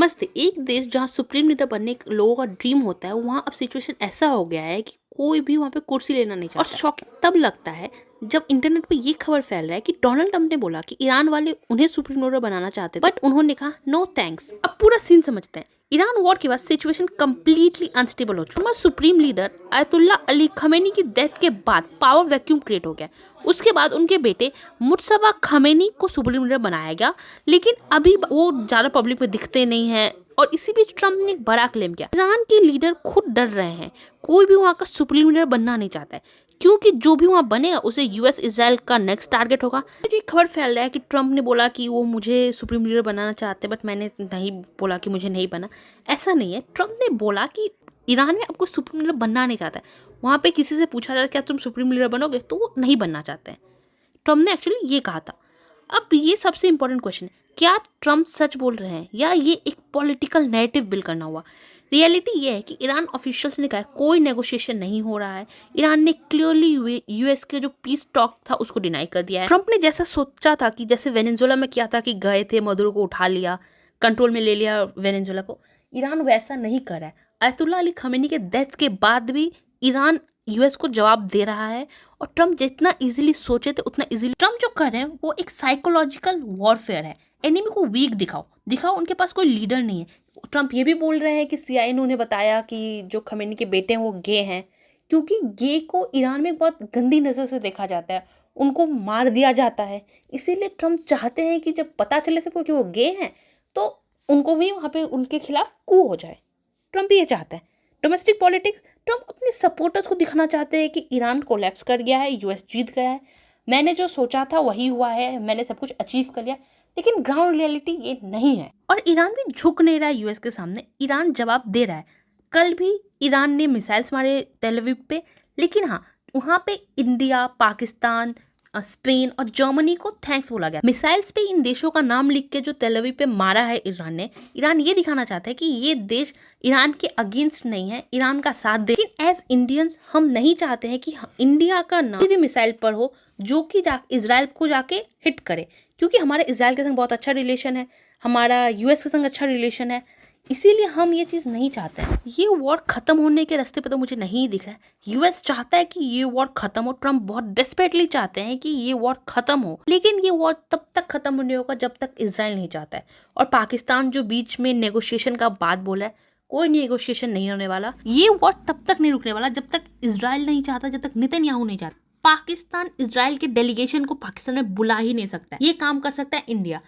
समझते एक देश जहाँ सुप्रीम लीडर बनने के लोगों का ड्रीम होता है, वहाँ अब सिचुएशन ऐसा हो गया है कि कोई भी वहाँ पे कुर्सी लेना नहीं चाहता। और शॉकिंग तब लगता है जब इंटरनेट पे ये खबर फैल रहा है कि डोनाल्ड ट्रम्प ने बोला कि ईरान वाले उन्हें सुप्रीम लीडर बनाना चाहते थे, बट उन्होंने कहा नो थैंक्स। अब पूरा सीन समझते हैं। ईरान वॉर के बाद सिचुएशन कंप्लीटली अनस्टेबल हो चुका। Supreme leader ayatollah Ali Khamenei की डेथ के बाद पावर वैक्यूम क्रिएट हो गया। उसके बाद उनके बेटे मुर्तज़ा खमेनी को सुप्रीम लीडर बनाया गया, लेकिन अभी वो ज़्यादा पब्लिक में दिखते नहीं हैं। और इसी बीच ट्रम्प ने एक बड़ा क्लेम किया, ईरान के लीडर खुद डर रहे हैं, कोई भी वहाँ का सुप्रीम लीडर बनना नहीं चाहता है, क्योंकि जो भी वहाँ बनेगा उसे यूएस इजराइल का नेक्स्ट टारगेट होगा। तो ये खबर फैल रहा है कि ट्रम्प ने बोला कि वो मुझे सुप्रीम लीडर बनाना चाहते हैं, बट मैंने नहीं बोला कि मुझे नहीं बना। ऐसा नहीं है, ट्रम्प ने बोला कि ईरान में अब कोई सुप्रीम लीडर बनना नहीं चाहता है। वहाँ पे किसी से पूछा जा रहा है क्या तुम सुप्रीम लीडर बनोगे, तो वो नहीं बनना चाहते हैं। ट्रम्प ने एक्चुअली ये कहा था। अब ये सबसे इंपॉर्टेंट क्वेश्चन है, क्या ट्रम्प सच बोल रहे हैं या ये एक पॉलिटिकल नैरेटिव बिल्ड करना हुआ। रियलिटी ये है कि ईरान ऑफिशियल्स ने कहा कोई नेगोशिएशन नहीं हो रहा है। ईरान ने क्लियरली यूएस के जो पीस टॉक था उसको डिनाई कर दिया है। ट्रम्प ने जैसा सोचा था कि जैसे वेनेजुएला में किया था कि गए थे, मदुरो को उठा लिया, कंट्रोल में ले लिया वेनेजुएला को, ईरान वैसा नहीं कर रहा है। आयतुल्ला अली खमेनी के डेथ के बाद भी ईरान यूएस को जवाब दे रहा है। और ट्रम्प जितना इजीली सोचे थे उतना इजीली ट्रम्प जो कर रहे हैं वो एक साइकोलॉजिकल वॉरफेयर है। एनिमी को वीक दिखाओ उनके पास कोई लीडर नहीं है। ट्रम्प ये भी बोल रहे हैं कि सीआईए ने उन्हें बताया कि जो खमेनी के बेटे हैं वो गे हैं, क्योंकि गे को ईरान में बहुत गंदी नज़र से देखा जाता है, उनको मार दिया जाता है। इसीलिए ट्रम्प चाहते हैं कि जब पता चले सबको कि वो गे हैं तो उनको भी वहाँ पे उनके खिलाफ कू हो जाए। ट्रम्प ये चाहता है। डोमेस्टिक पॉलिटिक्स, ट्रम्प अपने सपोर्टर्स को दिखाना चाहते हैं कि ईरान कोलैप्स कर गया है, यूएस जीत गया है, मैंने जो सोचा था वही हुआ है, मैंने सब कुछ अचीव कर लिया। लेकिन ग्राउंड रियलिटी ये नहीं है और ईरान भी झुक नहीं रहा है यूएस के सामने। ईरान जवाब दे रहा है। कल भी ईरान ने मिसाइल्स मारे तेल अवीव पे, लेकिन हाँ वहाँ पे इंडिया, पाकिस्तान, स्पेन और जर्मनी को थैंक्स बोला गया। मिसाइल्स पे इन देशों का नाम लिख के जो तेल अवीव पे मारा है ईरान ने, ईरान ये दिखाना चाहता है कि ये देश ईरान के अगेंस्ट नहीं है, ईरान का साथ दे। लेकिन एज इंडियंस हम नहीं चाहते हैं कि इंडिया का नाम भी मिसाइल पर हो जो कि इजराइल को जाके हिट करे, क्योंकि हमारे इजराइल के संग बहुत अच्छा रिलेशन है, हमारा यूएस के संग अच्छा रिलेशन है, इसीलिए हम ये चीज़ नहीं चाहते हैं। ये वॉर ख़त्म होने के रास्ते पे तो मुझे नहीं दिख रहा है। यूएस चाहता है कि ये वॉर ख़त्म हो, ट्रम्प बहुत डेस्परेटली चाहते हैं कि ये वॉर ख़त्म हो, लेकिन ये वॉर तब तक ख़त्म नहीं होगा जब तक इजराइल नहीं चाहता है। और पाकिस्तान जो बीच में नेगोशिएशन का बात बोला है, कोई नेगोशिएशन नहीं होने वाला। ये वॉर तब तक नहीं रुकने वाला जब तक इजराइल नहीं चाहता, जब तक नेतन्याहू नहीं चाहता। पाकिस्तान इजराइल के डेलीगेशन को पाकिस्तान में बुला ही नहीं सकता। ये काम कर सकता है इंडिया।